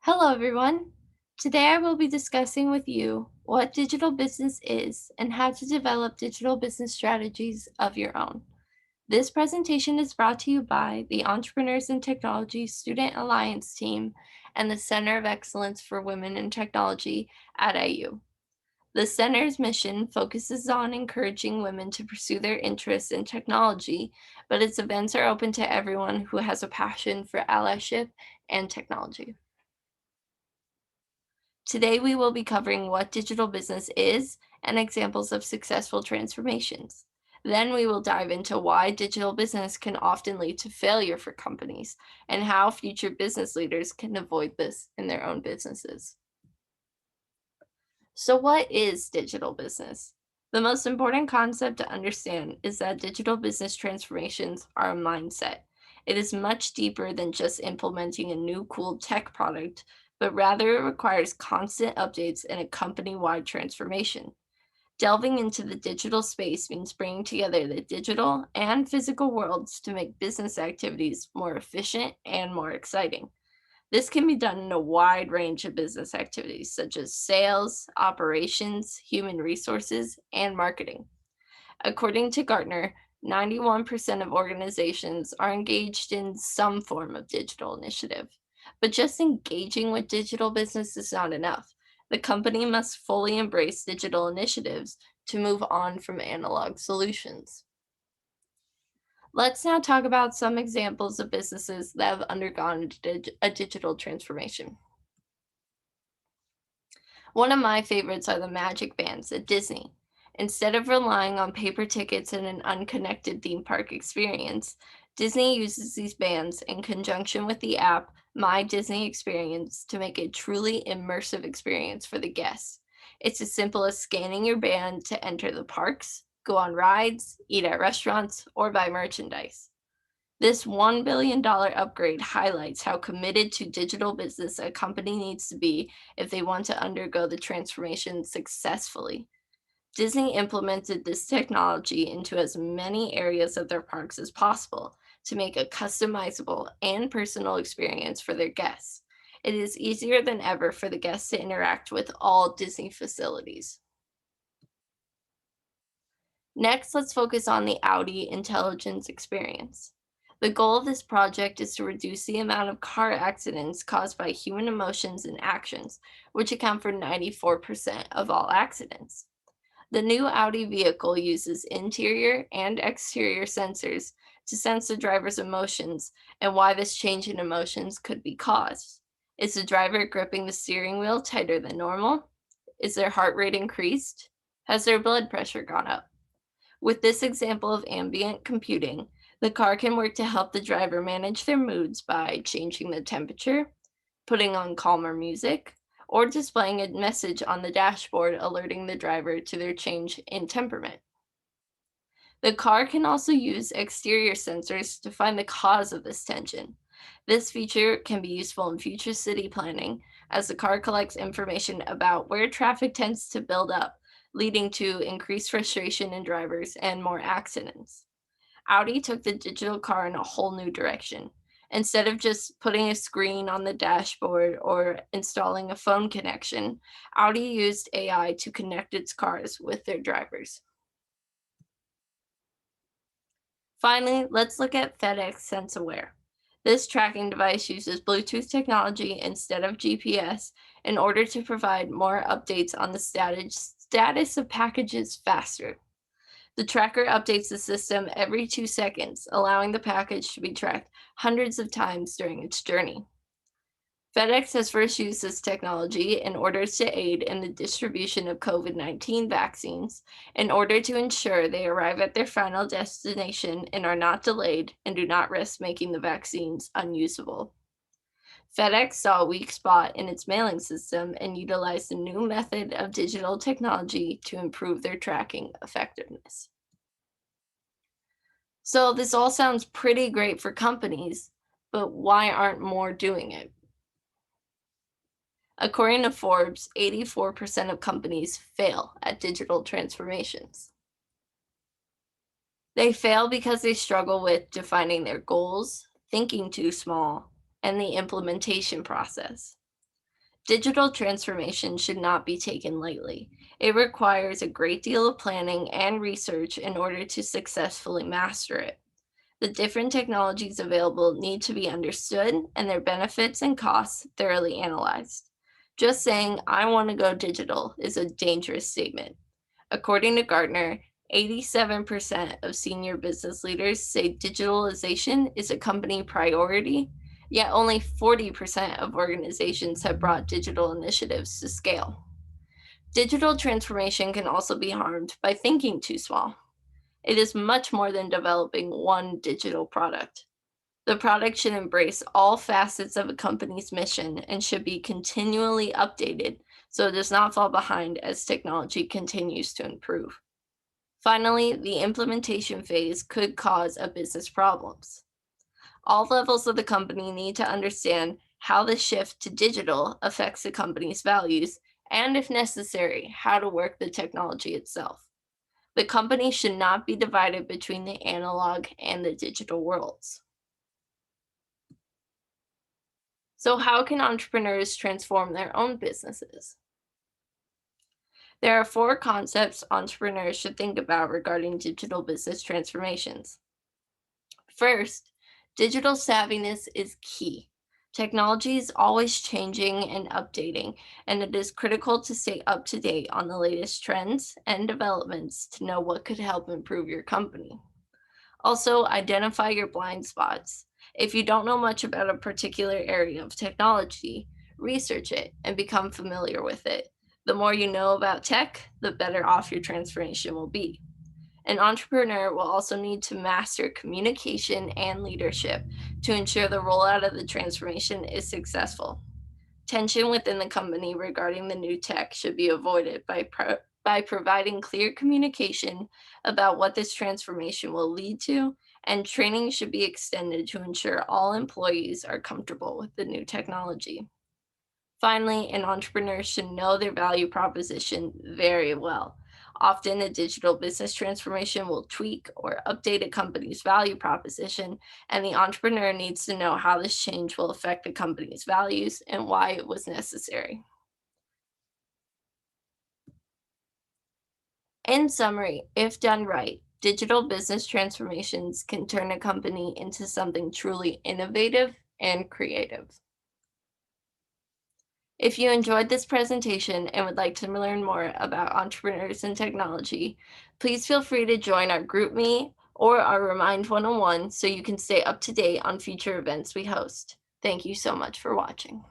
Hello, everyone. Today I will be discussing with you what digital business is and how to develop digital business strategies of your own. This presentation is brought to you by the Entrepreneurs in Technology Student Alliance team and the Center of Excellence for Women in Technology at IU. The center's mission focuses on encouraging women to pursue their interests in technology, but its events are open to everyone who has a passion for allyship and technology. Today, we will be covering what digital business is and examples of successful transformations. Then, we will dive into why digital business can often lead to failure for companies and how future business leaders can avoid this in their own businesses. So, what is digital business? The most important concept to understand is that digital business transformations are a mindset. It is much deeper than just implementing a new cool tech product, but rather it requires constant updates and a company wide transformation. Delving into the digital space means bringing together the digital and physical worlds to make business activities more efficient and more exciting. This can be done in a wide range of business activities such as sales, operations, human resources, and marketing. According to Gartner, 91% of organizations are engaged in some form of digital initiative. But just engaging with digital business is not enough. The company must fully embrace digital initiatives to move on from analog solutions. Let's now talk about some examples of businesses that have undergone a digital transformation. One of my favorites are the Magic Bands at Disney. Instead of relying on paper tickets and an unconnected theme park experience, Disney uses these bands in conjunction with the app My Disney Experience to make a truly immersive experience for the guests. It's as simple as scanning your band to enter the parks, go on rides, eat at restaurants, or buy merchandise. This $1 billion upgrade highlights how committed to digital business a company needs to be if they want to undergo the transformation successfully. Disney implemented this technology into as many areas of their parks as possible to make a customizable and personal experience for their guests. It is easier than ever for the guests to interact with all Disney facilities. Next, let's focus on the Audi Intelligence Experience. The goal of this project is to reduce the amount of car accidents caused by human emotions and actions, which account for 94% of all accidents. The new Audi vehicle uses interior and exterior sensors to sense the driver's emotions and why this change in emotions could be caused. Is the driver gripping the steering wheel tighter than normal? Is their heart rate increased? Has their blood pressure gone up? With this example of ambient computing, the car can work to help the driver manage their moods by changing the temperature, putting on calmer music, or displaying a message on the dashboard alerting the driver to their change in temperament. The car can also use exterior sensors to find the cause of this tension. This feature can be useful in future city planning as the car collects information about where traffic tends to build up, leading to increased frustration in drivers and more accidents. Audi took the digital car in a whole new direction. Instead of just putting a screen on the dashboard or installing a phone connection, Audi used AI to connect its cars with their drivers. Finally, let's look at FedEx SenseAware. This tracking device uses Bluetooth technology instead of GPS in order to provide more updates on the status of packages faster. The tracker updates the system every 2 seconds, allowing the package to be tracked hundreds of times during its journey. FedEx has first used this technology in order to aid in the distribution of COVID-19 vaccines in order to ensure they arrive at their final destination and are not delayed and do not risk making the vaccines unusable. FedEx saw a weak spot in its mailing system and utilized a new method of digital technology to improve their tracking effectiveness. So this all sounds pretty great for companies, but why aren't more doing it? According to Forbes, 84% of companies fail at digital transformations. They fail because they struggle with defining their goals, thinking too small, and the implementation process. Digital transformation should not be taken lightly. It requires a great deal of planning and research in order to successfully master it. The different technologies available need to be understood and their benefits and costs thoroughly analyzed. Just saying, I want to go digital is a dangerous statement. According to Gartner, 87% of senior business leaders say digitalization is a company priority, yet only 40% of organizations have brought digital initiatives to scale. Digital transformation can also be harmed by thinking too small. It is much more than developing one digital product. The product should embrace all facets of a company's mission and should be continually updated so it does not fall behind as technology continues to improve. Finally, the implementation phase could cause a business problems. All levels of the company need to understand how the shift to digital affects the company's values and, if necessary, how to work the technology itself. The company should not be divided between the analog and the digital worlds. So, how can entrepreneurs transform their own businesses? There are four concepts entrepreneurs should think about regarding digital business transformations. First, digital savviness is key. Technology is always changing and updating, and it is critical to stay up to date on the latest trends and developments to know what could help improve your company. Also, identify your blind spots. If you don't know much about a particular area of technology, research it and become familiar with it. The more you know about tech, the better off your transformation will be. An entrepreneur will also need to master communication and leadership to ensure the rollout of the transformation is successful. Tension within the company regarding the new tech should be avoided by providing clear communication about what this transformation will lead to, and training should be extended to ensure all employees are comfortable with the new technology. Finally, an entrepreneur should know their value proposition very well. Often, a digital business transformation will tweak or update a company's value proposition, and the entrepreneur needs to know how this change will affect the company's values and why it was necessary. In summary, if done right, digital business transformations can turn a company into something truly innovative and creative. If you enjoyed this presentation and would like to learn more about entrepreneurs and technology, please feel free to join our group meet or our Remind 101 so you can stay up to date on future events we host. Thank you so much for watching.